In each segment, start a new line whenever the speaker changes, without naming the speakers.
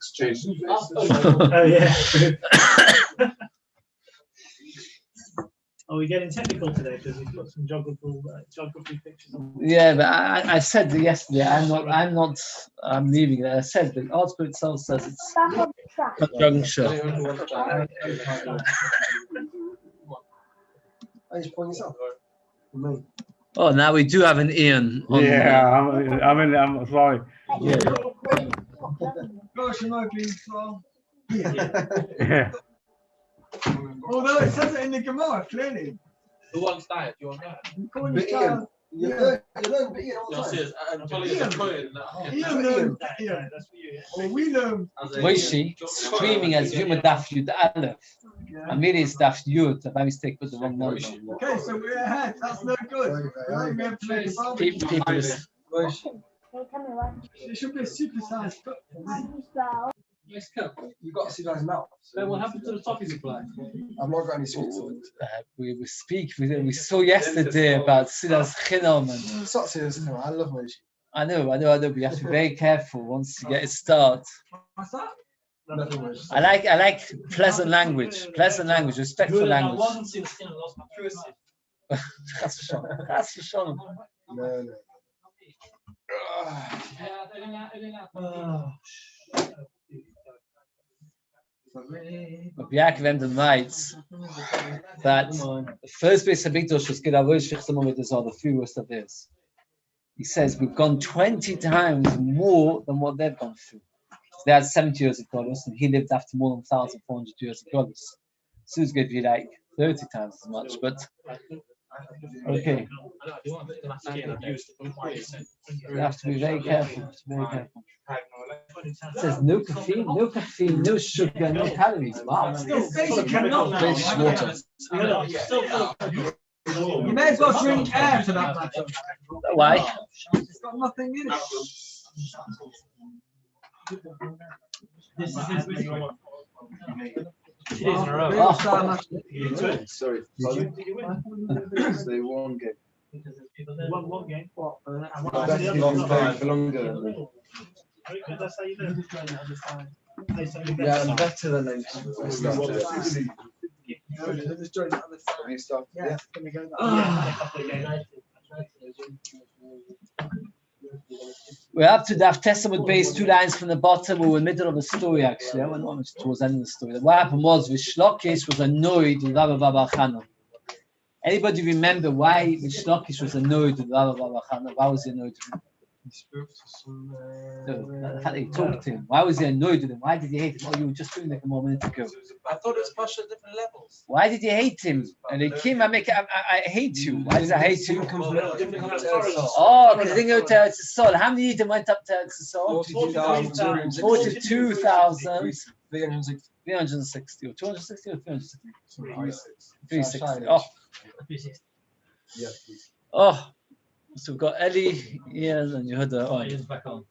exchanged places.
Oh yeah. Are we getting technical today? Because we've got some geography pictures on.
Yeah, but I said yesterday I'm leaving it. I said the article itself says it's conjunction. Oh, now we do have an Ian. On,
I'm sorry.
yeah.
Yeah.
Although it says it in the Gemara clearly.
Who wants that? You want that?
Yeah,
That's for you.
well, we learn.
Moshe screaming as Yoma Daf Yud Aleph. Amelia is Daf Yud. By mistake, put the wrong number.
Okay, so we're ahead. That's no good. We have to make a barbecue.
People is,
It should be a supersized cup.
Nice cup.
You've got to see those mouths.
So what happened to the toffee supply?
I've not got any sweets on it.
we speak. We saw yesterday about Silas Chinam.
It's not serious. No, I love Moshe.
I know. But you have to be very careful once you get it started.
What's that?
I like pleasant language, respectful language.
I wasn't seeing the skin of those mattress.
That's for sure.
No.
Rabbi Yaakov Emden writes that the first Beis Hamikdash was the fewest of this. He says we've gone 20 times more than what they've gone through. They had 70 years of Godless, and he lived after more than 1,400 years of Godless. So it's going to be like 30 times as much, but okay. You have to be very careful. It says no caffeine, no sugar, no calories. Wow.
Water. You may as well drink air for that matter.
Why?
It's got nothing in it.
This is
Sorry.
Did you win?
They won game.
One game. What?
That's longer.
Very good. That's how you do.
Yeah, I'm better than they started. Yeah.
We're up to Daf Testament Beis, 2 lines from the bottom. We were in the middle of the story, actually. I went on towards the end of the story. What happened was Shlokish was annoyed with Rabbi Chana. Anybody remember why Shlokish was annoyed with Rabbi Chana? Why was he annoyed with him?
He spoke to some.
The fact that he talked to him. Why was he annoyed with him? Why did he hate him? Oh, you were just doing that a moment ago.
I thought it was partial different levels.
Why did he hate him? And he came, I hate you. Why did I hate you? Oh, because he didn't go to Eretz Yisrael. How many Edom went up to Eretz Yisrael? 42,360 or 260 or 360? 360. Oh.
Yeah.
Oh. So we've got Eli, Ian, and Yehuda on.
Back on.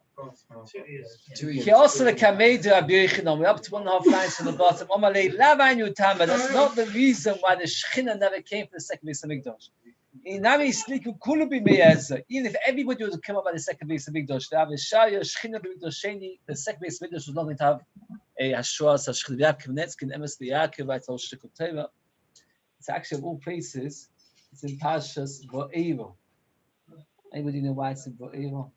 2 years.
He also the Kamedu Rabbi Yochanan. We're up to 1.5 lines from the bottom. That's not the reason why the Shechina never came for the second Beis Hamikdash. Even if everybody would have come up by the second Beis Hamikdash, the second Beis Hamikdash was not going to have a Hashua, it's actually of all places, it's in Parshas Va'era. Anybody know why it's in Va'era?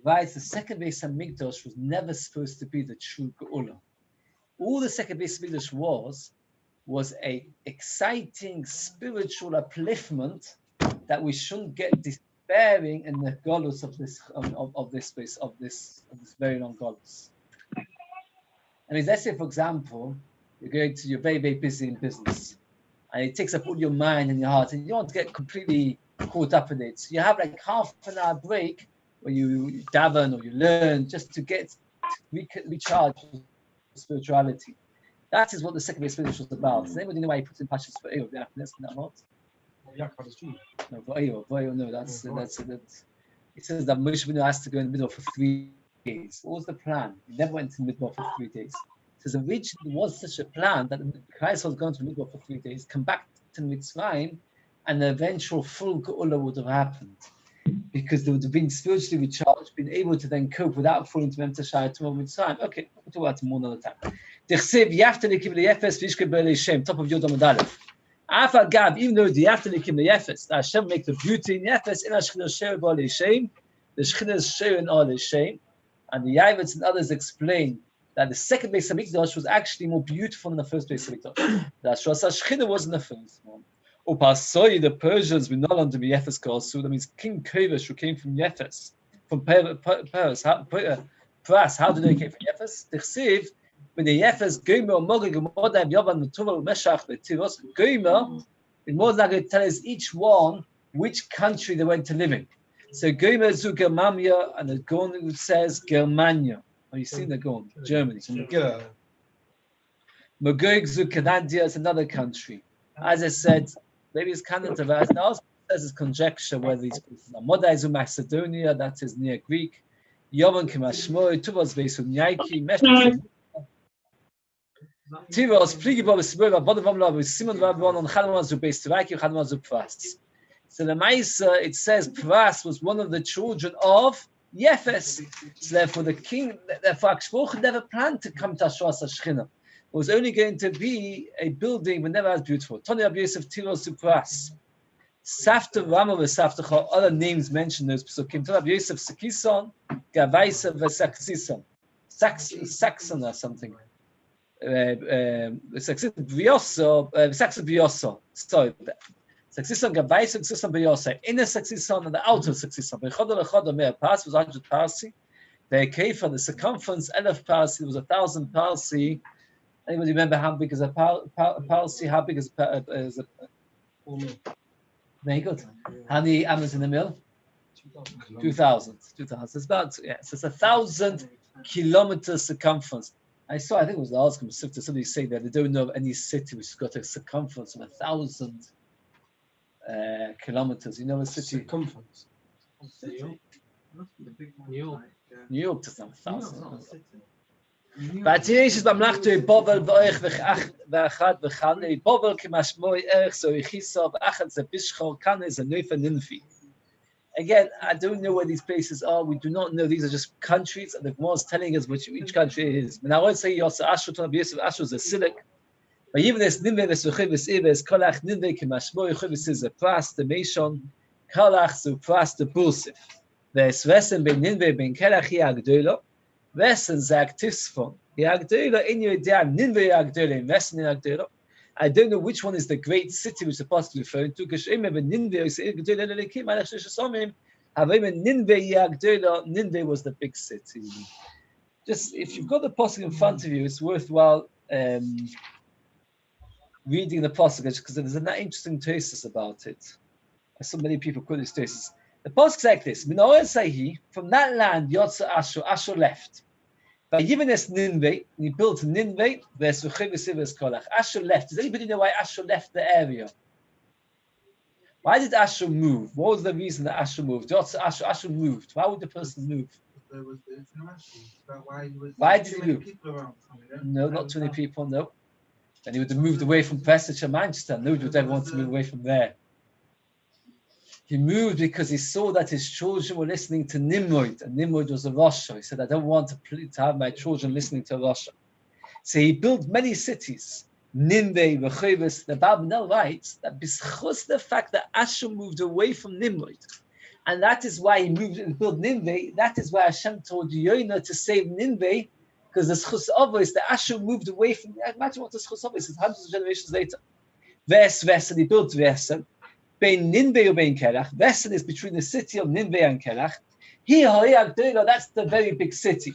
Why it's the second Beis Hamikdash was never supposed to be the true Geula. All the second Beis Hamikdash was a exciting spiritual upliftment that we shouldn't get despairing in the Golus of this very long Golus. I mean, let's say, for example, you're very, very busy in business, and it takes up all your mind and your heart, and you don't want to get completely caught up in it. So you have like half an hour break where you daven or you learn just to get recharge spirituality. That is what the second Beis Hamikdash was about. Does anybody know why he puts in Pashas Va'era? That's not what. No, Va'era. No, that's. It says that Moshe Rabbeinu has to go in the middle for 3 days. What was the plan? He never went in the middle for 3 days. It says originally there was such a plan that Christ was going to the middle for 3 days, come back to Mitzrayim, and the eventual full Geula would have happened, because they would have been spiritually recharged, been able to then cope without falling to Mem Tashai tomorrow with time. Okay, we'll talk about it more another time. Tichsiv Yaftani Kim Yefes Vishke Bele Shem, top of Yodam Adalef. Afa Gab, even though the Yaftani Kim Yefes, that Hashem make the beauty in Yefes, in Ashkina Sher Bale Shem, the Shkina Sher in all Shem, and the Yavits and others explain that the second Beis Hamikdash was actually more beautiful than the first Beis Hamikdash. That Shkina wasn't the first one. Upasoi, the Persians were not under the Yefes Kosu. That means King Kovish, who came from Yefes, from Paris. Pras, how did they came from Yefes? Tichsiv, when the Yefes Gomer, Mogig, Modav, Yavan, Tuval, Meshach, Tiros, Gomer, in more than going to tell us each one which country they went to live in. So Gomer zu Germania, and the Gorn says Germania. Oh, you seen the Gorn? Germany. Magog zu Canada is another country. As I said, maybe it's Canada, but it also says it's conjecture whether these places are. Moda is Macedonia, that is near Greek. Yoman Kimashmoy, Tuvos Besu Nyaiki, Tivos, Pligibob, Siboba, Bodavamla, Simon Rabon, on Hanamazu Base Tivaki, Hanamazu Pras. So the Maisa, it says Pras was one of the children of Yefes. So therefore, the king, therefore, Akshmoch never planned to come to Ashras Ashchina. It was only going to be a building, but never as beautiful. Tony Rabbi Yosef Tiros Supras. Safta Rama Vesaftacha, other names mentioned those psukim. Tony Rabbi Yosef Sakison, Gavaisa Vesaksison. Saxon or something. Saxon Bioso. Sorry. Saxison Gavaisa, Saxison Bioso. Inner Saxison and the outer Saxison. Bechoda Lechoda Mea Parsi was 100 Parsi. The Kefa, the circumference, 11 Parsi, was 1,000 Parsi. Anybody remember how big is a Parsi? How big is a very good. How many amas in the mill? 2,000. 2,000. It's about, yes, it's 1,000 kilometers circumference. I think it was the Alzheimer's Sifta, somebody saying that they don't know of any city which has got a circumference of 1,000 kilometers. You know a city?
Circumference.
New
York doesn't have 1,000. But Jesus Bamlachte Bovel Boich Vechad Vechane Bovel Kimashmoy Erich So Ichisav Achad Zabishchol Kane Zanufa Ninfi. Again, I don't know where these places are. We do not know. These are just countries, and the Gemara is telling us which each country is. And I won't say Yosef Ashur to Yosef Ashur is a Silik. But even this Ninve Vesuchivis Ives Kolach Ninve Kimashmoy Chivis is a Pras the Meshon Kolach Zu Pras the Bulsif. There's Vesen Ben Ninve Ben Kelach Yagdolo. Wessen sagt Tifsfon? Yagdolo in your dam, Ninve Yagdolo, in Wessen Yagdolo. I don't know which one is the great city which the apostle referring to. Because Ninve was the big city. Just if you've got the apostle in front of you, it's worthwhile reading the apostle because there's an interesting thesis about it. So many people quote this thesis. The apostle is like this: from that land, Yotza Ashur left. By giving us Ninve, he built Ninve. Ashur left. Does anybody know why Ashur left the area? Why did Ashur move? What was the reason that Ashur moved? Yotza Ashur moved. Why would the person move?
There was the information about
why did he move?
No,
not too many people. No. And he would have moved away from Preston and Manchester. Nobody would ever want to move away from there. He moved because he saw that his children were listening to Nimrod, and Nimrod was a Rasha. He said, I don't want to have my children listening to a Rasha. So he built many cities. Ninveh, Rechovis. The Babnel writes that because the fact that Ashur moved away from Nimrod, and that is why he moved and built Ninveh, that is why Hashem told Yona to save Ninveh, because the Schus Avos, the Ashur moved away from, imagine what the Schus Avos is, hundreds of generations later. And he built Vesen. Bein Ninveh or Bein Kelach. Vesen is between the city of Ninveh and Kelach. That's the very big city.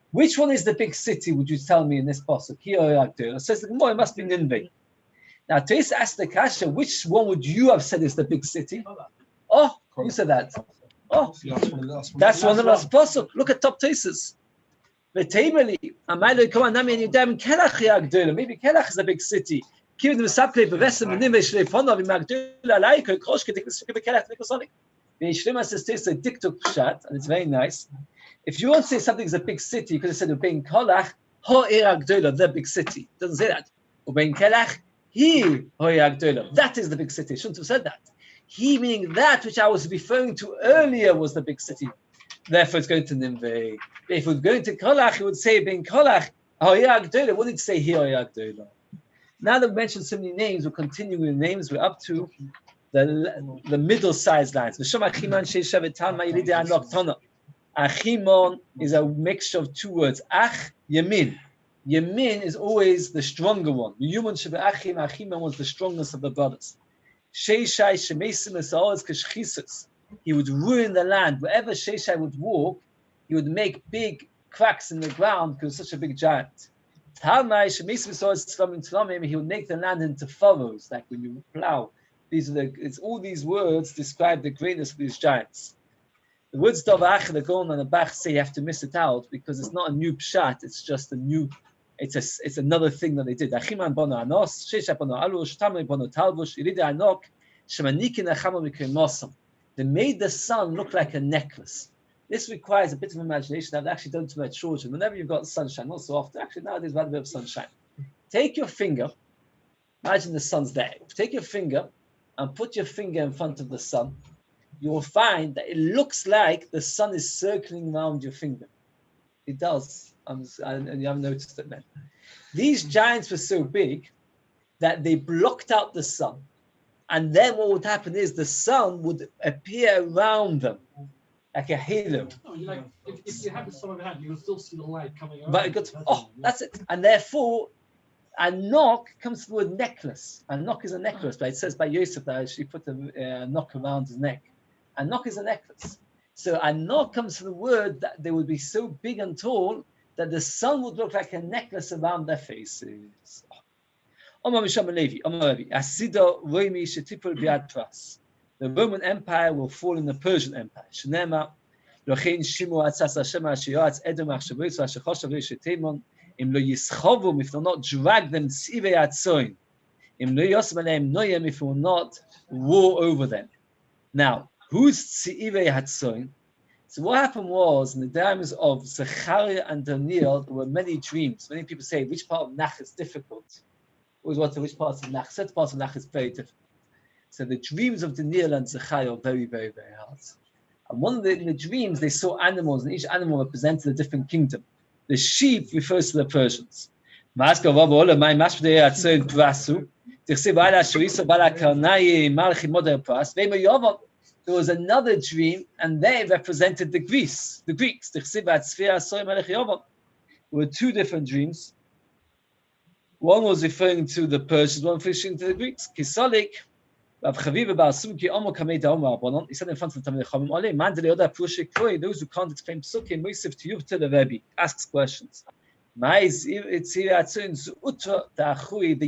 Which one is the big city, would you tell me in this pasuk? It says the Gemara, it must be Ninveh. Now, Tais asked the Kasha, which one would you have said is the big city? Oh, who said that? Oh, that's one of the last pasuk. Look at top Taises. Maybe Kelach is a big city. It's very nice. If you want to say something is a big city, you could have said Ubein Kolach, the big city. It doesn't say that. Ubein Kelach, that is the big city. Shouldn't have said that. He meaning that which I was referring to earlier was the big city. Therefore, it's going to Nimveh. If it was going to Kolach, it would say being Kolach, Hoya Gdola. Wouldn't say here Hoya Gdola. Now that we've mentioned so many names, we're continuing with names. We're up to the middle-sized lines. Achimon is a mixture of two words. Ach, Yamin. Yamin is always the stronger one. Achimon was the strongest of the brothers. Sheishai Shemesim Esaoz Keshchisus. He would ruin the land. Wherever Sheishai would walk, he would make big cracks in the ground because he was such a big giant. Talmai Shemesim Esaoz Tzlamim, he would make the land into furrows, like when you plow. It's all these words describe the greatness of these giants. The words Dovach, the Gon and the Bach say you have to miss it out because it's not a new pshat, it's just a new, it's another thing that they did. Achiman bono anos, Sheishai bono alush, Tamai bono talbush, Iride anok, Shemanikin achamo mikremosom. They made the sun look like a necklace. This requires a bit of imagination. I've actually done to my children. Whenever you've got sunshine, not so often, actually nowadays we've had a bit of sunshine. Take your finger, imagine the sun's there. Take your finger and put your finger in front of the sun. You will find that it looks like the sun is circling around your finger. It does, and you haven't noticed it then. These giants were so big that they blocked out the sun. And then what would happen is the sun would appear around them like a halo.
Oh, like, if you have the sun overhead, you'll still see the light coming out.
But it got, that's it. And therefore, Anok comes from the word necklace. Anok is a necklace, but it says by Yosef that she put a knock around his neck. Anok is a necklace. So Anok comes from the word that they would be so big and tall that the sun would look like a necklace around their faces. The Roman Empire will fall in the Persian Empire. If they'll not drag them, if will not war over them. Now, who's Tzivei Hatzoin? So what happened was, in the times of Zechariah and Daniel, there were many dreams. Many people say, which part of Nach is difficult? Always wonder which parts of Nach. Certain parts of Nach is very difficult. So the dreams of Daniel and Zechariah are very, very, very hard. And one of the dreams, they saw animals, and each animal represented a different kingdom. The sheep refers to the Persians. There was another dream, and they represented the Greeks. There were two different dreams. One was referring to the Persians, one referring to the Greeks. Kisolik, he said in front of the Talmidei Chachamim, those who can't explain Psukim, Mosif to Yuvta the Rabbi, asks questions. The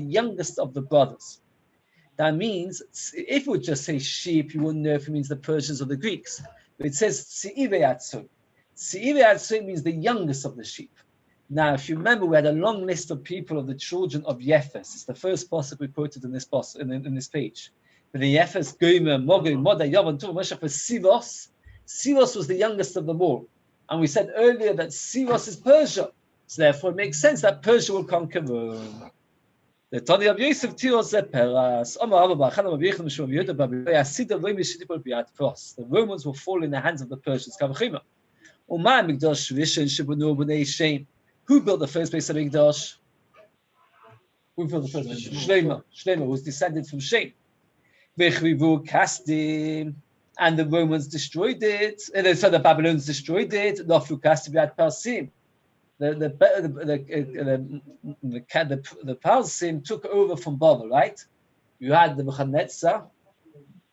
youngest of the brothers. That means, if it would just say sheep, you wouldn't know if it means the Persians or the Greeks. But it says Tzivei Atzon. Tzivei Atzon means the youngest of the sheep. Now, if you remember, we had a long list of people of the children of Yefes. It's the first pasuk we quoted in this page. But the Yefes, Gomer, Mogi, Moda, Yavan, Tu, Moshe for Sivos. Sivos was the youngest of them all. And we said earlier that Sivos is Persia. So therefore it makes sense that Persia will conquer Rome. The Tani of Yosef Tiros Peras. The Romans will fall in the hands of the Persians. Who built the first place of Mikdash? Who built the first place? Shlema was descended from Shem. And the Romans destroyed it. So the Babylonians destroyed it. The Parsim took over from Babel, right? You had the Nebuchadnezzar,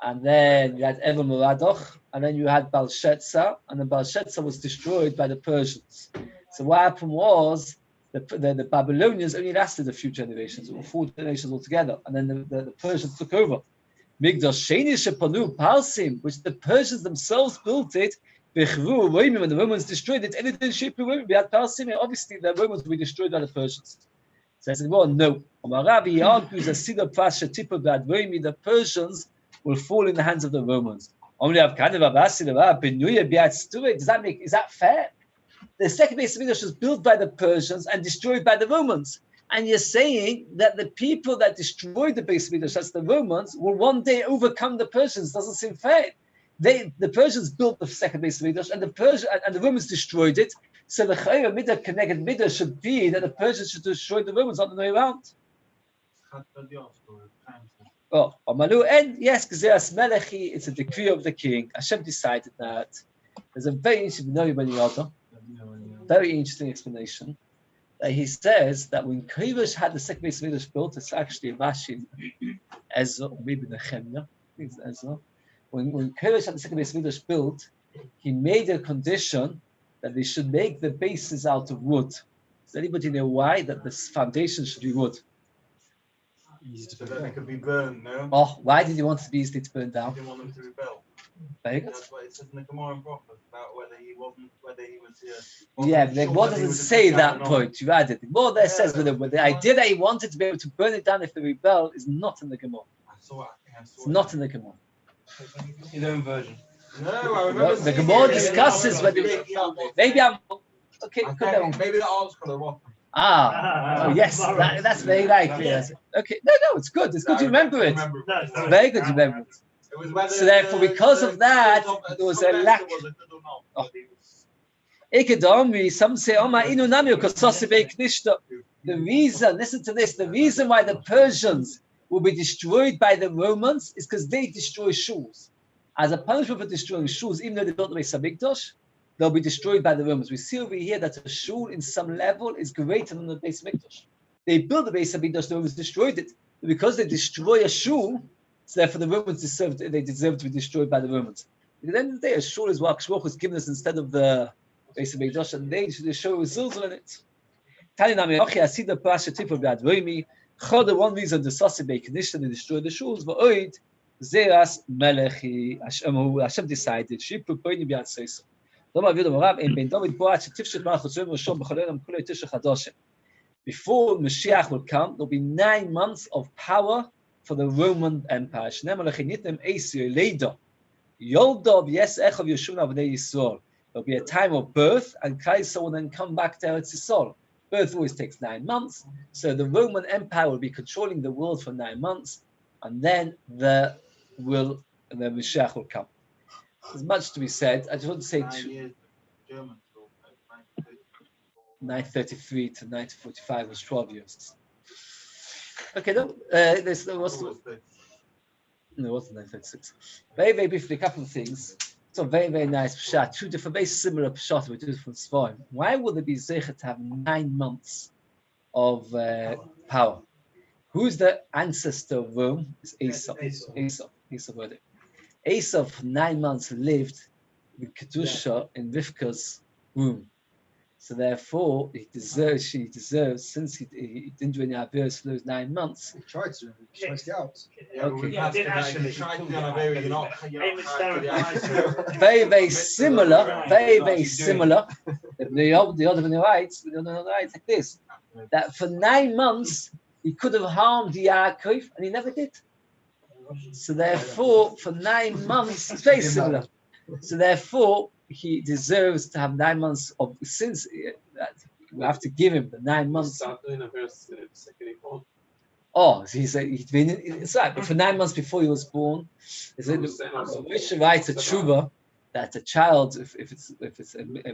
and then you had Evel Muradoch, and then you had Belshazzar, and the Belshazzar was destroyed by the Persians. So what happened was the Babylonians only lasted a few generations, or 4 generations altogether, and then the Persians took over. Migdash Sheni Shepanu Parsim, which the Persians themselves built it. When the Romans destroyed it, obviously the Romans will be destroyed by the Persians. So I said, well, no. He argues that the Persians will fall in the hands of the Romans. Does that make, is that fair? The second base of English was built by the Persians and destroyed by the Romans. And you're saying that the people that destroyed the base of English, that's the Romans, will one day overcome the Persians. Doesn't seem fair. the Persians built the second Beis Hamikdash, and the Romans destroyed it. So the Chayra Midah connected Midah should be that the Persians should destroy the Romans, not the way around. Oh, Amalu, and yes, Gezeras Melechi, it's a decree of the king. Hashem decided that. There's a very interesting, very interesting explanation. That he says that when Koresh had the second Beis Hamikdash built, it's actually Rashi, Ezra, or maybe Nehemiah, I think it's Ezra. When Koresh had the second Beis Hamikdash built, he made a condition that they should make the bases out of wood. Does anybody know why? That the foundation should be wood.
So that they could be burned, no?
Oh, why did you want to be easily to burn down?
Didn't want them to rebel.
Very good.
That's what it says in the Gemara and Prophets about whether he was
Yeah, but what does it say that point? You added. More there says with the idea that he wanted to be able to burn it down if they rebel is not in the Gemara. It's not in the Gemara.
Your own version.
No, I remember.
The Gemara discusses whether maybe I'm okay.
Maybe the art's colour off.
Oh yes, that's very likely. Yes. Okay, no, it's good. It's good to remember it. It's very good to remember it. So therefore, because of that, there was a lack. Some say, the reason, listen to this, the reason why the Persians will be destroyed by the Romans is because they destroy shuls. As a punishment for destroying shuls, even though they built the Beis Hamikdash, they'll be destroyed by the Romans. We see over here that a shul in some level is greater than the Beis Hamikdash. They built the Beis Hamikdash, the Romans destroyed it. But because they destroy a shul, so therefore the Romans deserve to be destroyed by the Romans. At the end of the day, a shul is what Akshwoch was given us instead of the Beis Hamikdash, and they should show a zilzal in it. I see the parasha tip of Yomi. The one reason the Sasibei condition they destroyed the shuls, but oid zeras melechi Hashem decided. She proposed beyond say so. Before Mashiach will come, there'll be 9 months of power for the Roman Empire. There'll be a time of birth, and Kaiser will then come back to Eretz Yisrael. Birth always takes 9 months, so the Roman Empire will be controlling the world for 9 months, and then the Mashiach will come. There's much to be said. I just want to say 933 to 1945 was 12 years. Okay, no, it wasn't 936. Very, very briefly, a couple of things. So very, very nice pshat. Two different, very similar pshat with different svarim. Why would there be zeichet to have 9 months of power? Who's the ancestor of Rome? It's Esau. Esau for 9 months lived with Kedusha in Rivka's womb. So therefore, she deserves, since he didn't do any Averis for those 9 months.
He tried to get out.
Okay.
Yeah, didn't actually.
Very, very similar. Very, very similar. The other one writes like this: that for 9 months he could have harmed Yaakov, and he never did. So therefore, for 9 months, it's very similar. So therefore, he deserves to have 9 months of, since that we have to give him the 9 months. Oh, he's been. It's right, but for 9 months before he was born, Moshe writes a tshuva that a child, if it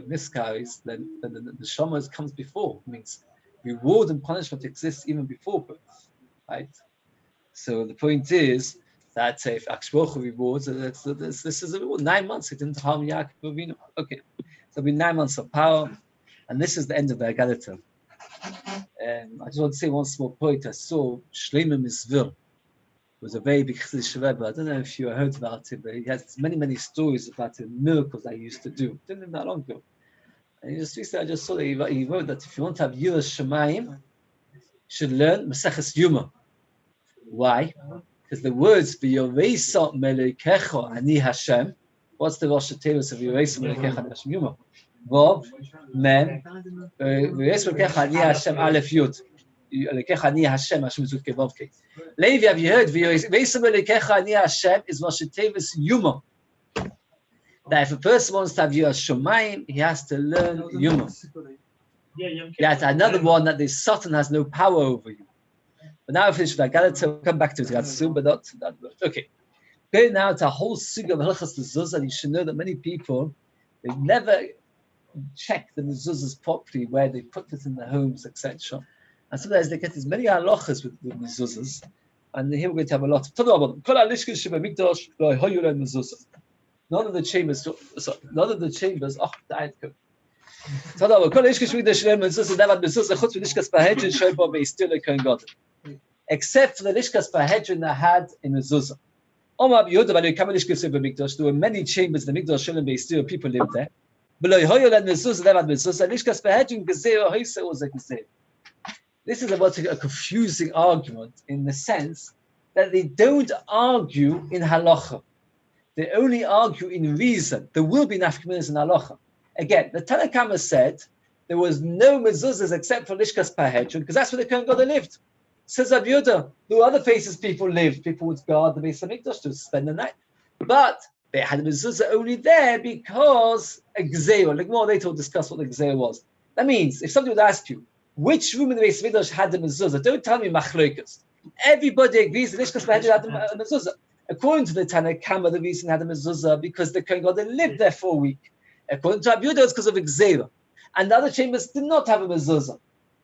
miscarries, then the shomaz comes before. It means reward and punishment exists even before birth, right? So the point is that if Akshwoch rewards, this is a reward. 9 months, he didn't harm Yaakov Avinu. Okay, so it'll be 9 months of power, and this is the end of the Agadah. I just want to say one small point. I saw Shlomo Misvil. It was a very big Chiddush Rebbe. I don't know if you heard about it, but he has many stories about the miracles I used to do. Didn't live that long ago. And he just recently, I just saw that he wrote that if you want to have Yiras Shamayim, you should learn Maseches Yoma. Why? Because the words "V'yoreisa Melikecha Ani Hashem." What's the Rosh Hashanah of "Yoreisa Melikecha Ani Hashem"? Yoma. Vav Mem V'yoreisa Melikecha Ani Hashem Aleph Yud. Melikecha Ani Hashem Hashem Zut Kevav Kei. Levi, have you heard? V'yoreisa Melikecha Ani Hashem is Rosh Hashanah Yoma. That if a person wants to have Yiras Shamayim, he has to learn Yoma. That's another one that the Satan has no power over you. But now I finished with Agadah, we'll come back to it soon, but not that much. Okay. Going now to a whole suga of halachas mezuzah, you should know that many people, they never check the mezuzahs properly, where they put it in their homes, etc. And sometimes they get as many halachas with the mezuzahs, and here we're going to have a lot of none of the chambers, oh, died good. Except for the lishkas bahedrin that had in mezuzah. There were many chambers in the Mikdash Shalom Beis, people lived there. This is about a confusing argument in the sense that they don't argue in halacha. They only argue in reason. There will be nafkaminas in halacha. Again, the Tanna Kama said there was no mezuzahs except for lishkas bahedrin because that's where the Kohen Gadol lived. Says Rabbi Yehuda, there were other places people lived. People would guard the Beis Hamikdash to spend the night. But they had a mezuzah only there because a gzeira. Like more later we'll discuss what the gzeira was. That means, if somebody would ask you, which room in the Beis Hamikdash had the mezuzah, don't tell me machlokas. Everybody agrees that Lishkas Bahedrin had the mezuzah. According to the Tanna Kama, the reason had the mezuzah because the Kohen Gadol lived there for a week. According to Rabbi Yehuda, it's because of a gzeira. And the other chambers did not have a mezuzah,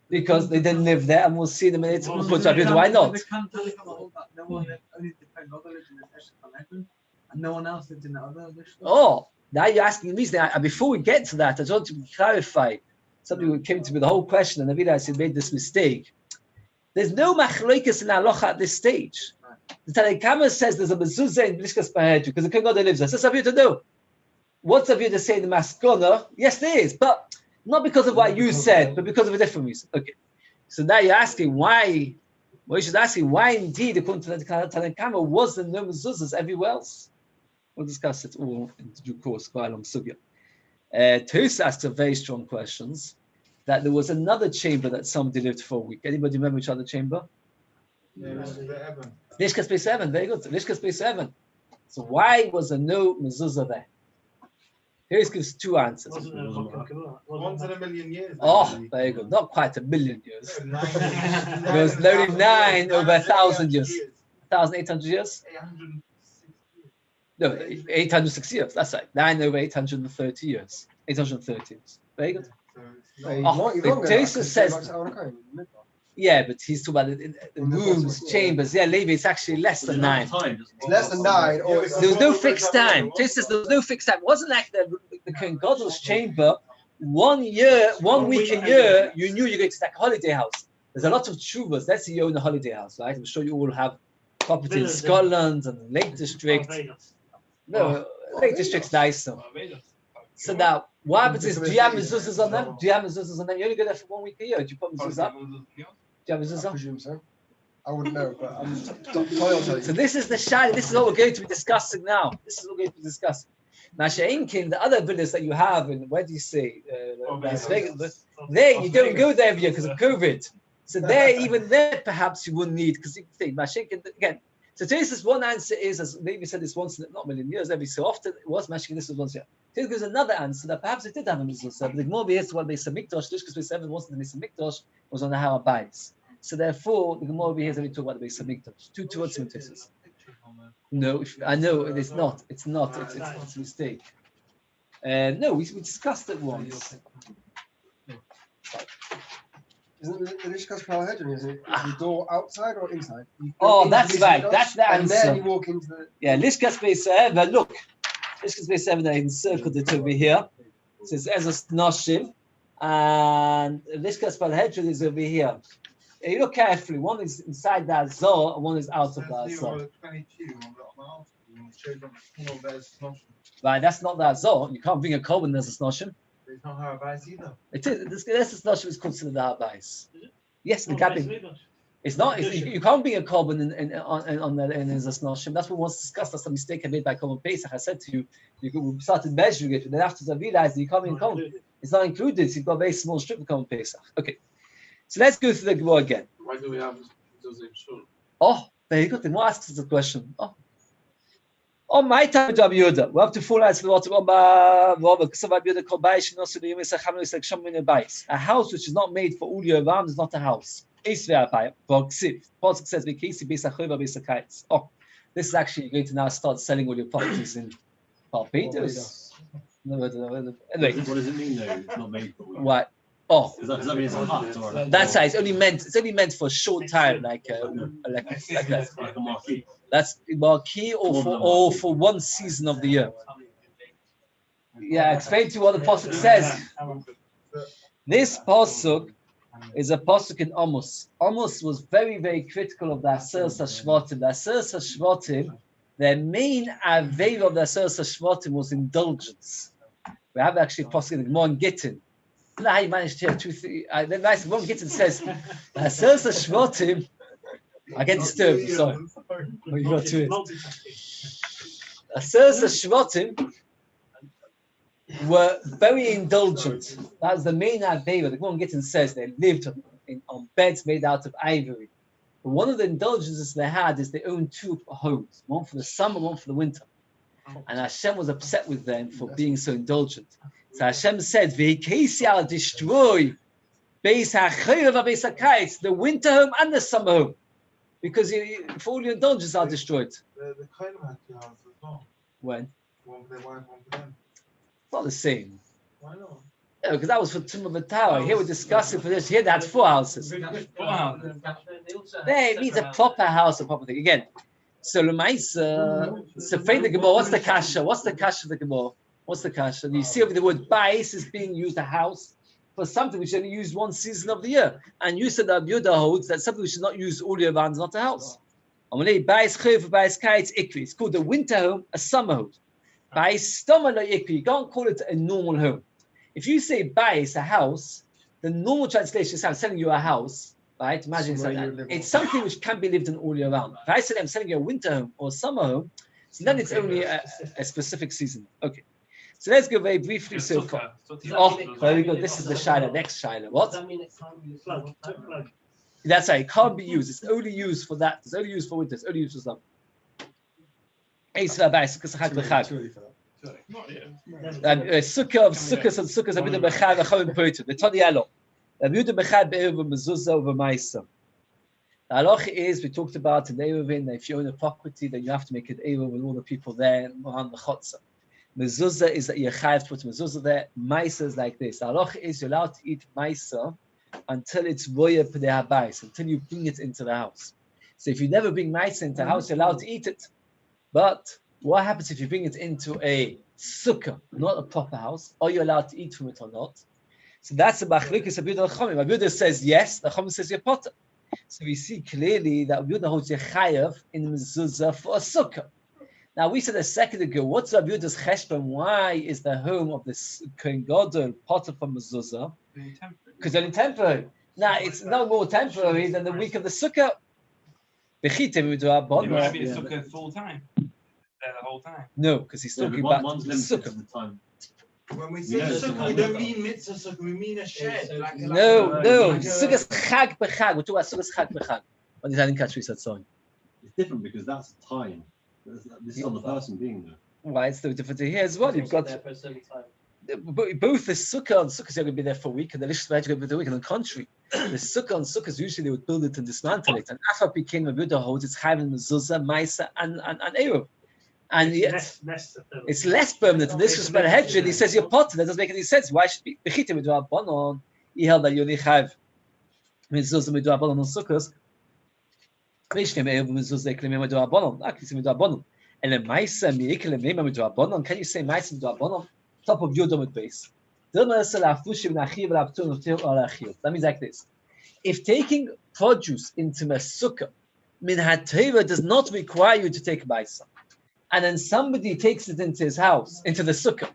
because they didn't live there, and we'll see in a minute. Why not?
And no one else lived in the other.
Oh, now you're asking me. Before we get to that, I just want to clarify. Somebody came to me with the whole question, and I realized he made this mistake. There's no machlokas in halacha at this stage. The Tanna Kama says there's a mezuzah in Lishkas Bahedrin because the Kohen Gadol lives there. So Rabbi Yehuda, no. What's Rabbi Yehuda saying in the Maskona? Yes, there is, but not because of what you said, but because of a different reason. Okay. So now you're asking why. Well, you should ask why indeed, according to the Tanna Kama, was there no mezuzahs everywhere else? We'll discuss it all in due course, quite a long sugya. Tos asks a very strong questions. That there was another chamber that somebody lived for a week. Anybody remember which other chamber? Lishkas Beis 7. Very good. Lishkas Beis 7. So why was there no mezuzah there? Here gives two answers.
Once in a million years.
Oh, very good. Not quite a million years. It was only 9 over 1,000 years. 1,800 years?
860
No,
years.
860 years. That's right. 9 over 830 years. 830 years. Very good. The Tosa says, yeah, but he's talking about the rooms, chambers. Yeah, Levi, it's actually less than 9.
It's less than 9.
There was no fixed time. Tosa says there was no fixed time. It wasn't like the Kohen Gadol's chamber. 1 week a year, you knew you're going to like a holiday house. There's a lot of tshuvas. Let's say you own a holiday house, right? I'm sure you all have property in Scotland and the Lake District. No, Lake District's nicer. So now, what happens is, do you have mezuzahs on them? Do you have mezuzahs on them? You only go there for 1 week a year. Do you put mezuzah up? Do you have mezuzah?
I presume so. I wouldn't know, but I'm
So this is the shayla. This is what we're going to be discussing now. This is what we're going to be discussing. Now, She'inkin, the other villas that you have in, where do you say? Las Vegas. There, you don't go there every year because of COVID. So there, even there, perhaps you wouldn't need, because you think, Mashinkin, again, so this one answer is, as maybe said this once, not a million years, every so often, it was Mashinkin, this was once a year. Here goes another answer that perhaps it did have a mezuzah, but the Gemara is what Beis Hamikdash, Lishkas Beis 7 wasn't the Beis Hamikdash, was on the Beis. So therefore, the Gemara here is that we talk about the Beis Hamikdash. Two words in Tosis. No, I know it's not. It's a mistake. No, we discussed it once.
Isn't the Lishkas Bahedrin, is it the door outside or inside?
Oh, that's right. That's the answer.
And then you walk into the...
Yeah, Lishkas Beis 7, look. Lishkas Beis 7, I encircled it over here. It says Ezos Noshim. And Lishkas Bahedrin is over here. You look carefully. One is inside the Azor, and one is out of the Azor. Right, that's not the Azor. You can't bring a korban when there's a Snoshim.
It's not how Beis either.
It is. This Snoshim is considered the Beis. Yes, the cabin. It's not. You can't bring a korban in the Snoshim. That's what was discussed. That's the mistake I made by Korban Pesach. I said to you, we started measuring it, and then after I realized that you can't bring korban. It's not included. So you've got a very small strip of Korban Pesach. Okay. So let's go through the Gemara again.
Why do we have those in Shiur?
Oh, very good. Then what asks us the question? Oh, my time with Rabbi Yehuda. We have to fall out to the water. A house which is not made for all year round is not a house. Pasuk says, This is actually going to now start selling all your properties in Barbados. No, anyway,
What does it mean though? It's not made for.
what? Oh,
Does that mean it's a hut or?
that's right. It's only meant for a short time, like that.
Like a marquee.
That's marquee or for one season of the year. Yeah, explain to you what the pasuk says. This pasuk is a pasuk in Amos. Amos was very, very critical of the Aseres HaShvatim. The Aseres HaShvatim, their main aveira of the Aseres HaShvatim was indulgence. We have actually a pasuk in the Gemara in Gittin. I don't know how you managed to hear two, three. The nice one Gittin says, the Aseres HaShvatim. I get disturbed. Sorry. Oh, you got to it. Aseres HaShvatim were very indulgent. That was the main aveira. The Gemara Gittin says they lived on beds made out of ivory. But one of the indulgences they had is they owned two homes, one for the summer, one for the winter. And Hashem was upset with them for being so indulgent. So Hashem said, "V'hikesi I'll destroy Beis HaChayov Beis HaKayis, the winter home and the summer home, because for all your indulgences are destroyed."
The Kohanim had two houses as well.
When?
One for their wife, one for them.
Not the same.
Why not?
Yeah, because that was for Tumah B'Tara. Here we're discussing for this. Here they had 4 houses. There it means a proper house, a proper thing. Again, so Lemaisa, so the Gemara, what's the kasha? What's the kasha of the Gemara? What's the kasha? You see over the word Beis is being used, a house, for something which only used one season of the year. And you said that Yehuda holds that something which is not used all year round is not a house. It's called a winter home, a summer home. You can't call it a normal home. If you say Beis, a house, the normal translation is I'm selling you a house, right? Imagine it's something which can be lived in all year round. If I say I'm selling you a winter home or a summer home, so then it's only a specific season. Okay. So let's go very briefly so far. Oh, very good. This is the Shiloh, next Shiloh. What? That's right. It can't be used. It's only used for that. It's only used for winter. It's only used for summer. Sukkah of sukkahs and sukkahs have been the mechai v'chavim poitim. The Tani Alok. Rabbi Yehuda mechai be'eruv mezuzah over ma'isa. The halacha is we talked about in Eruvin that if you own a property, then you have to make it eruv with all the people there around the chotzer. Mezuzah is that you're chayav to put mezuzah there. Ma'isa is like this. The halacha is you're allowed to eat ma'isa until it's roya p'nei habayis, until you bring it into the house. So if you never bring ma'isa into the house, you're allowed to eat it. But what happens if you bring it into a sukkah, not a proper house? Are you allowed to eat from it or not? So that's a machlokes of Yehuda Chachamim. Rabbi Yehuda says yes, the Chachamim says you're potter. So we see clearly that Rabbi Yehuda holds you chayav in mezuzah for a sukkah. Now we said a second ago, what's Rabbi Yehuda's cheshbon? Why is the home of this Kohen Gadol potter for mezuzah? Because they're temporary. Now it's no more temporary than the week of the sukkah.
It might be the sukkah full time. There the whole time.
No, because he's talking about
one's
the
limited to
sukkah.
the time.
When we say sukkah, we don't mean mitzvah sukkah, we mean a shed.
No. Sukkah's chag b'chag. We're talking about sukkah's chag b'chag. I didn't catch what you said, sorry.
It's different because that's time. This is on the person being there.
Why it's so different here as well? You've got both the sukkah and sukkahs are going to be there for a week, and the lishus are going to be there for a week. On the contrary, the sukkah and sukkahs usually they would build it and dismantle it. And Afar became a Buddha holds it's chayv and mezuzah, ma'isa, and eruv. And yet, it's less permanent. And this is by Hedron. He says you're potter. That doesn't make any sense. Why should be bechitim midu abonon? He held that you only have mezuzah midu abonon on sukkahs. Mishnem eruv mezuzah eklemim midu abonon. Aklisim midu abonon. And then ma'isa mi'eklemim midu abonon. Can you say ma'isa midu abonon? Top of your dome base. That means like this. If taking produce into a sukkah, min hateva does not require you to take ma'isa. And then somebody takes it into his house, into the sukkah,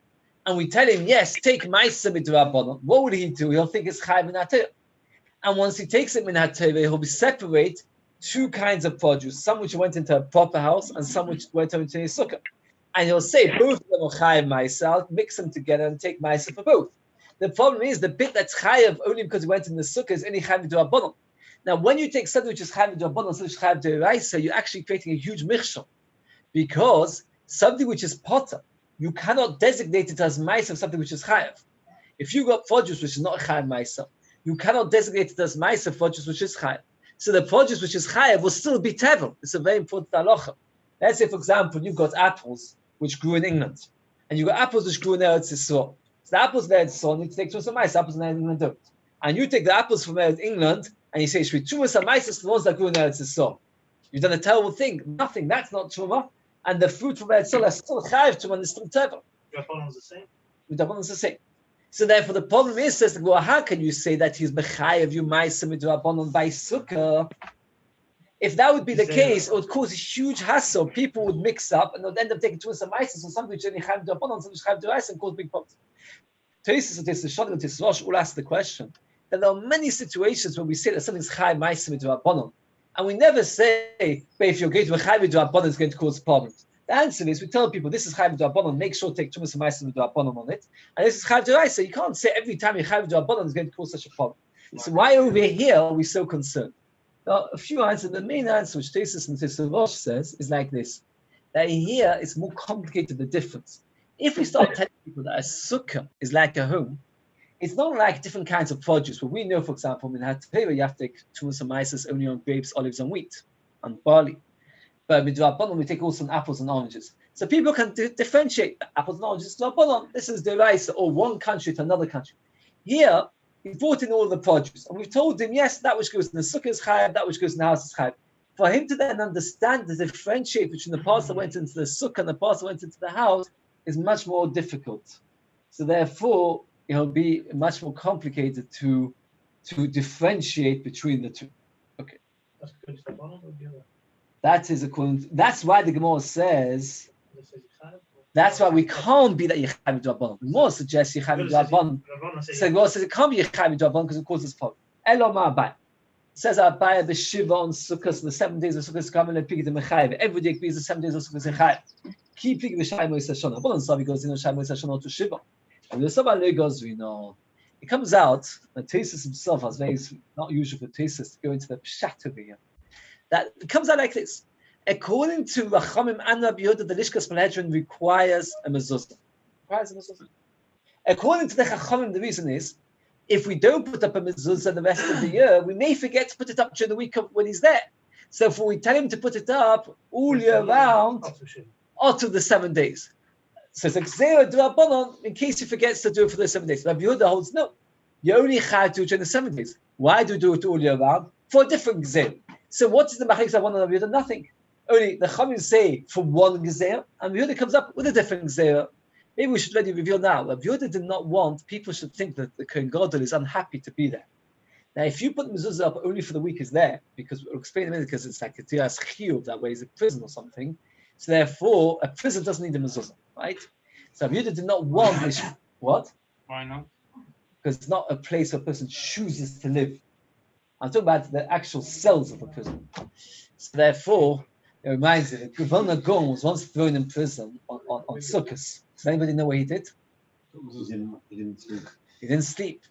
and we tell him, yes, take ma'isa midrabanan. What would he do? He'll think it's chayv min hateva. And once he takes it min hateva, he'll be separate 2 kinds of produce, some which went into a proper house and some which went into his sukkah. And he'll say both of them are chayav ma'isa. I'll mix them together and take ma'isa for both. The problem is the bit that's chayav only because it went in the sukkah is only chayav midrabanan. Now, when you take something which is chayav midrabanan, something which is chayav d'oraisa, you're actually creating a huge michshol. Because something which is potter, you cannot designate it as ma'isa of something which is chayav. If you got produce which is not chayav ma'isa, you cannot designate it as ma'isa produce which is chayav. So the produce which is chayav will still be tevel. It's a very important halacha. Let's say, for example, you've got apples which grew in England, and you've got apples which grew in Eretz Yisrael. So the apples in Eretz Yisrael need to take Tumas HaMais, apples in England don't. And you take the apples from England, and you say, should be Tumas HaMais the ones that grew in Eretz Yisrael. You've done a terrible thing. Nothing. That's not Truma. And the fruit from Eretz Yisrael is still Chayiv Truma and it's still Teva.
Rabbanon's the same.
The Rabbanon's the same. So therefore, the problem is, says the Gemara, how can you say that he's Mechayev you Ma'aseh Midrabanon by Sukkah? If that would be the case, it would cause a huge hassle. People would mix up and they would end up taking Tumas HaMais, so something which only Chayiv Midrabanon, something which Chayiv Midrabanon, and cause big problems. Tesis and Tesis Shadam and Tesis Rosh all ask the question that there are many situations where we say that something's Chayiv Ma'aseh Midrabanon, and we never say, but if you're going to a Chayiv Midrabanon, it's going to cause problems. The answer is we tell people this is Chayiv Midrabanon, make sure to take Tumas HaMais Midrabanon on it, and this is Chayiv Midrabanon. You can't say every time you Chayiv Midrabanon is going to cause such a problem. So why over here are we so concerned? Now, a few answers. The main answer, which Tesis and Tesis Rosh says, is like this: that here it's more complicated. The difference. If we start telling people that a sukkah is like a home, it's not like different kinds of produce. But we know, for example, in Hateva you have to take Tumas HaMais only on grapes, olives, and wheat, and barley. But Midrabanon we take also on apples and oranges. So people can differentiate apples and oranges. Midrabanon, this is the rice, or one country to another country. Here, he brought in all the produce, and we've told him, yes, that which goes in the sukkah is chayav, that which goes in the house is chayav. For him to then understand the differentiate between the parts that went into the sukkah and the parts that went into the house is much more difficult. So therefore, it'll be much more complicated to differentiate between the two. Okay.
That's good. Rabbanon or the other?
That is according. That's why the Gemara says. That's why we can't be that Yechayiv Midrabanon. The Gemara suggests Yechayiv Midrabanon. So the Gemara says it can't be Yechayiv Midrabanon because it causes problem. Eloma Abai says Abai the Shiva on Sukkot, the 7 days of Sukkot come and pick the Mechayiv. Every day the 7 days of Sukkot Mechayiv. Keep picking the Shai Moisei Shana. Rabbanon Savi goes in the Shai Moisei Shana to Shiva. And the Sabbath goes, we know. It comes out. The Tesis himself was very not usual for Tesis to go into the pshat over here. That it comes out like this. According to Rachamim and Rabbi Yehuda, the Lishkas Sanhedrin requires a mezuzah. According to the Chachamim, the reason is, if we don't put up a mezuzah the rest of the year, we may forget to put it up during the week when he's there. So if we tell him to put it up all year round, or to the 7 days. So it's like Gzeira D'Rabbanan, in case he forgets to do it for the 7 days. Rabbi Yehuda holds no. You only have to do it during the 7 days. Why do you do it all year round? For a different Gzeira. So what is the machlekes of one and Rabbi Yehuda? Nothing. Only the Chachamim say for one Gzeira, and Rabbi Yehuda comes up with a different Gzeira. Maybe we should let you reveal now. Rabbi Yehuda did not want people should think that the Kohen Gadol is unhappy to be there. Now, if you put mezuzah up only for the week is there, because we'll explain in a minute, because it's like a tiras chiyuv, that way is a prison or something. So therefore, a prison doesn't need a mezuzah, right? So Rabbi Yehuda did not want this. What?
Why not?
Because it's not a place where a person chooses to live. I'm talking about the actual cells of a prison. So therefore, it reminds me that Gavon Gon was once thrown in prison on Sukkot. Does anybody know what he did?
He didn't sleep.
He didn't sleep.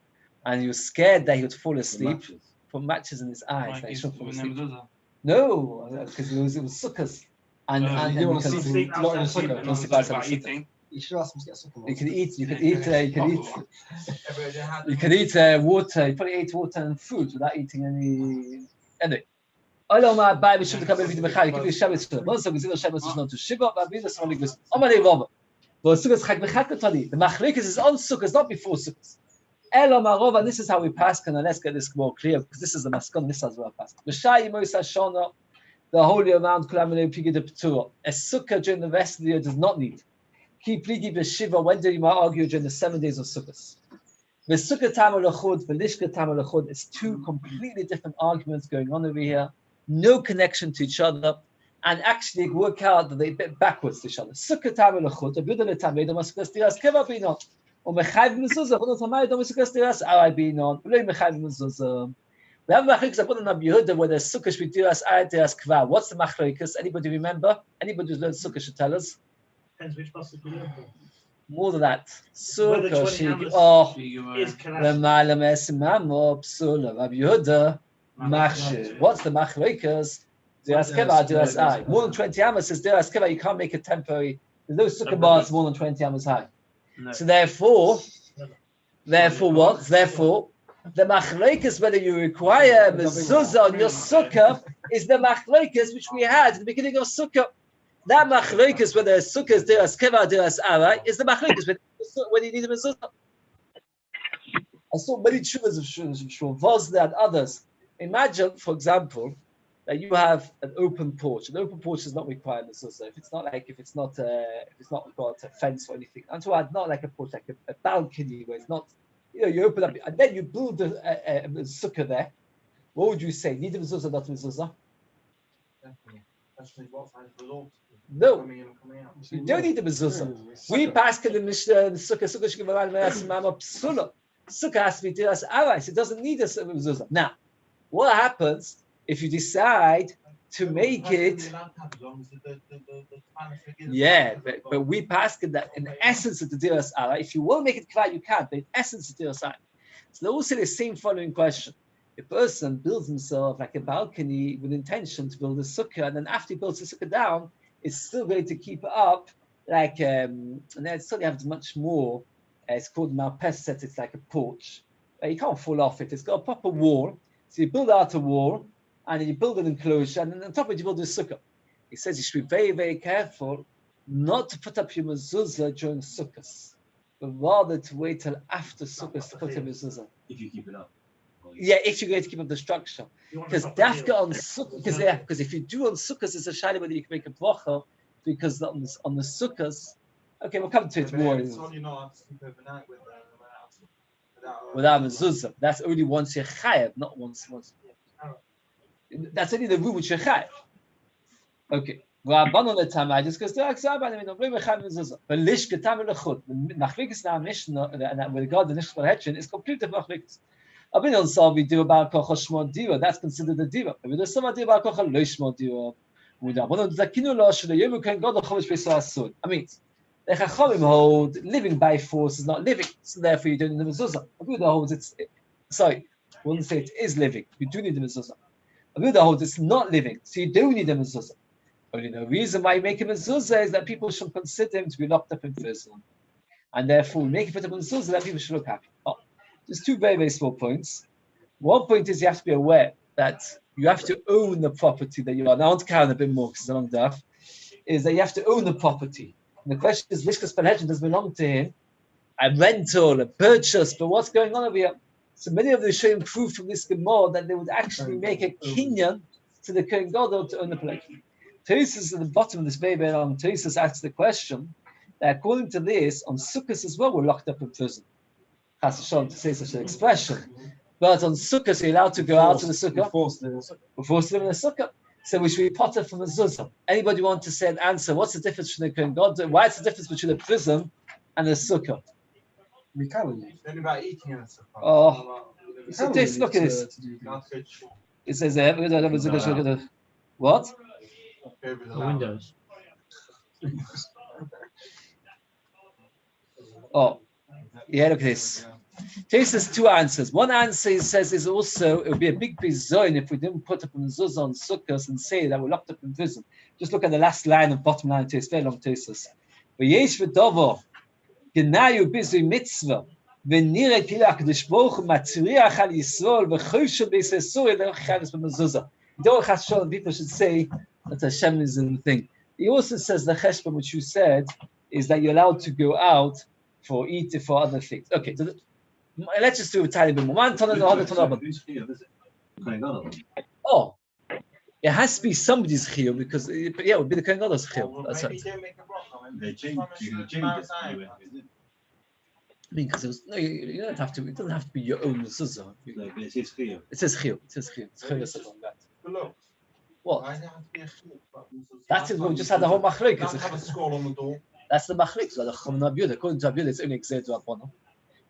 And he was scared that he would fall asleep from matches in his eyes.
Like
That he
it's
shouldn't fall
with
asleep.
mezuzah.
No, because it was Sukkot. And
you don't want to
because
sleep
not in
outside
Sukkah,
Sukkah.
don't sleep
Talk
outside
about
Sukkah.
eating.
You should ask him to get something.
You can eat water. You probably ate water and fruit without eating any. Anyway. Olama Bai Bishul Kabel Vid Bechai. Give you Shabbos to. Once we zero Shabbos to Shiva, but we just only listen. Amalei Rava. But Sukkot Chag Bechak Tali. The machlekes is on Sukkot, not before Sukkot. Elama Rava. This is how we pass. And let's get this more clear because this is the maskon. This is where I pass. B'Shai Moisa Shona. The whole year round Kulamele Pigi de Ptura. A Sukkah during the rest of the year does not need. Keep Pligi B'Shiva. When did you argue during the 7 days of Sukkot? The Sukkah Tamal Lachud, the Lishka Tamal Lachud. It's two completely different arguments going on over here. No connection to each other, and actually work out that they're a bit backwards to each other. Sukkah Tamal Lachud. A Buddha Tamei Damascus Tiras Keva Binon. Or Mechayv Mezuzah. Buddha Tamei Damascus Tiras Arai Binon. Ulei Mechayv Mezuzah. We have machlekes upon Rabbi Yehuda where there's sukkah shvitiras ayatiras kvar. What's the machlekes? Anybody remember? Anybody who's learned sukkah should tell us.
Depends which pasuk you learn.
More than that.
Whether
Sukkah
20
shig.
amos
Oh,
is kalash.
lemalam esimamo psula. Rabbi Yehuda machshir. What's the machlekes? Diras keva, diras ay. More than 20 amos is diras keva. You can't make it temporary. There's no sukkah bars more than 20 amos high.
No.
So therefore what? Therefore. The machlekes, whether you require mezuzah on your sukkah, is the machlekes which we had at the beginning of sukkah. That machlokes whether a sukkah is diras keva or diras ara is the machlokes when you need a mezuzah. I saw many chuvas of Shuvos and others. Imagine, for example, that you have an open porch. An open porch is not required in mezuzah. If it's not got a fence or anything. And so not like a porch, like a balcony where it's not, you open up and then you build a sukkah there. What would you say? Need a mezuzah, not a mezuzah? No, you don't need the mezuzah. We pass in the Mishnah, the sukkah should give around psula. Sukkah has to be diras arais. It doesn't need a mezuzah. Now, what happens if you decide to make it? Yeah, but we pass that in essence of the diras arais. If you will make it clear, you can. But in essence, it's diras arais. So they all say the same following question. A person builds himself like a balcony with intention to build a sukkah, and then after he builds the sukkah down, it's still going to keep it up like, and then it still has much more. It's called marpeset. It's like a porch. You can't fall off it. It's got a proper wall. So you build out a wall, and then you build an enclosure, and then on top of it you build a sukkah. He says you should be very, very careful not to put up your mezuzah during sukkahs, but rather to wait till after sukkahs to put up your mezuzah.
If you keep it up.
Yeah, if you're going to keep up the structure, because dafka on sukkahs, because if you do on sukkahs, it's a shayla whether you can make a bracha, because on the sukkahs, okay, we'll come to it more. Without mezuzah, that's only once you're chayav, not once. That's only the room which you're chayav. Okay. I just goes to but lish getam lechut. The machlekes now Mishnah with regard to the nishchal hedgen is completely machlekes. Abin on saw we do about kocha shmo dira. That's considered a dira. If there's some idea about kocha lo shmo dira, I mean, the chachamim hold living by force is not living, so therefore you don't need the mezuzah. Abuda holds we wouldn't say it is living. You do need the mezuzah. Abuda holds it's not living, so you don't need the mezuzah. Only the reason why you make a mezuzah is that people should consider him to be locked up in prison, and therefore we make it a mezuzah that people should look happy. There's two very, very small points. One point is you have to be aware that you have to own the property that you are. Now I want to carry on a bit more because it's a long daf. Is that you have to own the property. And the question is, Lishkas Palhedgen does belong to him, a rental, a purchase, but what's going on over here? So many of the Rishonim prove from this Gemara that they would actually make a kinyan to the Kohen Gadol to own the place. Tosis at the bottom of this very, very long, Tosis asks the question that according to this, on Sukkot as well, we're locked up in prison. Chas v'shalom to say such an expression. But on Sukkot, you're allowed to go out to the Sukkah. We're forced to live in the Sukkah. So we should be potter from a zuzah. Anybody want to say an answer? What's the difference between the Kohen Gadol? Why is the difference between a prison and a Sukkah?
We can't leave.
Only about eating in a sukkah.
Oh, so this, look at this. It says there, what?
The windows.
Oh, yeah, look at this. This has two answers. One answer he says is also it would be a big bizarre if we didn't put up a mezuzah on sukkahs and say that we're locked up in prison. Just look at the last line of bottom line. It's very long thesis. V'yesh v'dovo genayu bizui mitzvah v'nira kilach d'shboch matzriach al Yisroel v'choshu b'yisesur l'chavis b'mezuzah. Don't Hashem people should say that Hashem is in the thing. He also says the cheshbon which you said is that you're allowed to go out for eating for other things. Okay. So let's just do a tiny bit more. Oh, it has to be somebody's chiyuv because it would be the Kohen Gadol's chiyuv. That's right.
They change this anyway, is it?
I mean, because you don't have to. It doesn't have to be your own mezuzah.
No, but it says chiyuv.
It says chiyuv. It says chiyuv. It's chiyuv on that. What? That's it. We just had the whole machlek.
Doesn't have a scroll on the door.
That's the machlek. So the chum nabiyud. According to Abiyud, it's only exed rabbanon.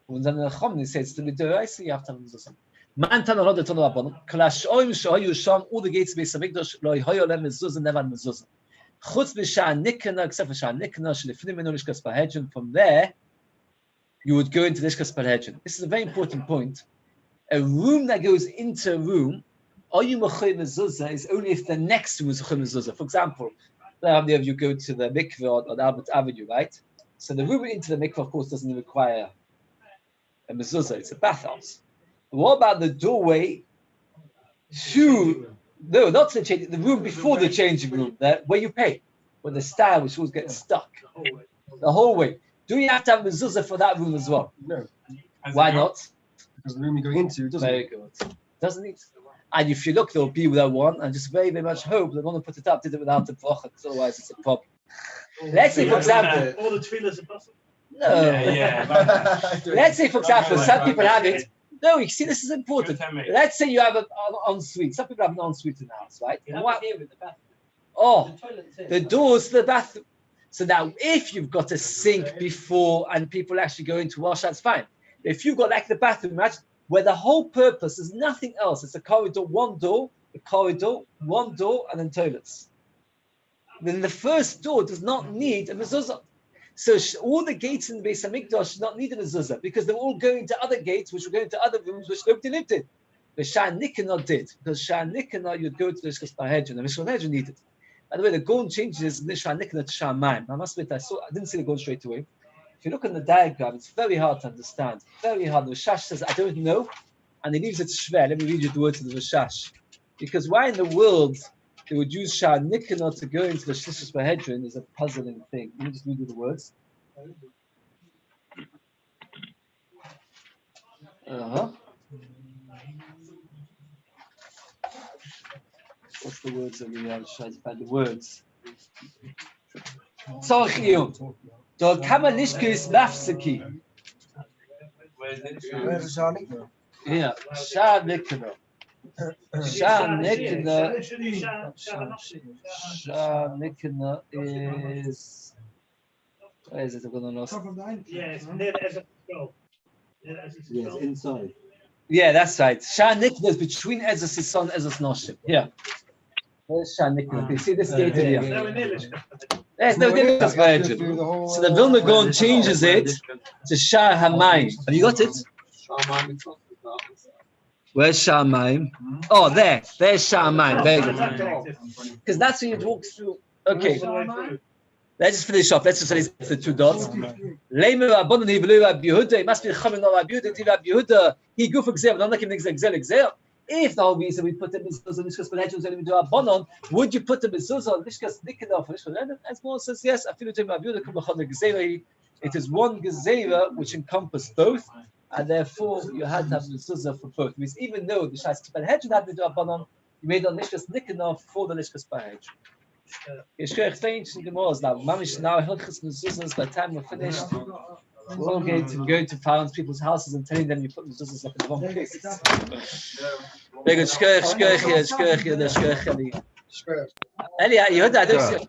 When the chum says to the deraisa, you have to have mezuzah. Man tan alod eton rabbanon. Klashoim shoyu sham all the gates beis hamikdash lo hayolem mezuzah never mezuzah. Chutz b'shah nikna except for shah nikna shlifnim minu lishkas parhedgen. From there, you would go into lishkas parhedgen. This is a very important point. A room that goes into a room, are you mechayim mezuzah is only if the next room is mechayim mezuzah. For example, if you go to the mikveh on Albert Avenue, right? So the room into the mikveh, of course, doesn't require a mezuzah. It's a bathhouse. But what about the doorway to? No, not to the changing. The room before the changing room, where you pay. or the style which always gets stuck the whole way. Do you have to have mezuzah for that room as well?
No,
Why not?
because the room you're going into doesn't.
Very good. Doesn't it? And if you look, there'll be without one, and just very, very much hope they're going to put it up, did it without the bracha, because otherwise it's a problem. Let's say, for example,
All the tefillahs are possible.
no.
Yeah.
Let's say, for example, some people have it. No, you see, this is important. Let's say you have an ensuite. Some people have an ensuite in the house, right? And what? Oh, the doors to the bathroom. So now, if you've got a sink before and people actually go in to wash, that's fine. If you've got like the bathroom, imagine, where the whole purpose is nothing else. It's a corridor, one door, a corridor, one door, and then toilets. Then the first door does not need a mezuzah. So all the gates in the Beis Hamikdash should not need a mezuzah because they're all going to other gates, which were going to other rooms, which nobody lived in. The Shah Nikanah did, because Shah Nikanah, you'd go to the Lishkas Bahedron, and the Bahedron needed. By the way, the Gaon changes the Shah Nikanah to Shah Maim. I must admit, I didn't see the Gaon straight away. If you look at the diagram, it's very hard to understand. Very hard. The Rashash says, I don't know, and he leaves it shver. Let me read you the words of the Rashash. Because why in the world they would use Shah Nikanah to go into the Lishkas Bahedron is a puzzling thing. Let me just read you the words. What's the words that we have? Try to find the words. Tzorchiyum. Do kama lishkis mafsiki.
Where's the Shani?
Yeah, Shah Nikanah. Shah Nikanah. Shah Nikanah is. Where is it? I'm gonna lost.
Yeah, it's near the Ezra Scroll.
Yes, inside.
Yeah, that's right. Shah Nikanah is between Ezra Sison and Ezra Noshim. Yeah. Where's Shah Nikanah? You see this gate here?
No, we're near Lishkas.
There's no difference. So the Vilna Gaon changes it to Shah Hamayim. Have you got it? Where's Shah Hamayim? Oh, there. There's Shah Hamayim. Very good. Because that's when you walk through. Okay. Let's just finish off. Let's just say the two dots. Leimer Rabbanon Hivelu Rabbi Yehuda. It must be Chamin or Rabbi Yehuda. Rabbi Yehuda. He go for Gzeir. Not like him Gzeir. If the whole reason we put the mezuzah on Lishkas Bahedron and we do Rabbanon, would you put the mezuzah on Lishkas Nikanah for Lishkas Bahedron? As Paul says, yes. I feel it in Rabbi Yehuda. It is one Gezeira which encompassed both, and therefore you had to have mezuzah for both. Because even though the Lishkas Bahedron had to do Rabbanon, you made on Lishkas Nikanah for the Lishkas Bahedron. Yeshua explains in the Gemara now. Mamish now hilchos mezuzahs. By the time we're finished, we're all going to found people's houses and telling them you put mezuzahs up in the wrong place. Very good. Shkoyach. Eli, you heard that? I don't see.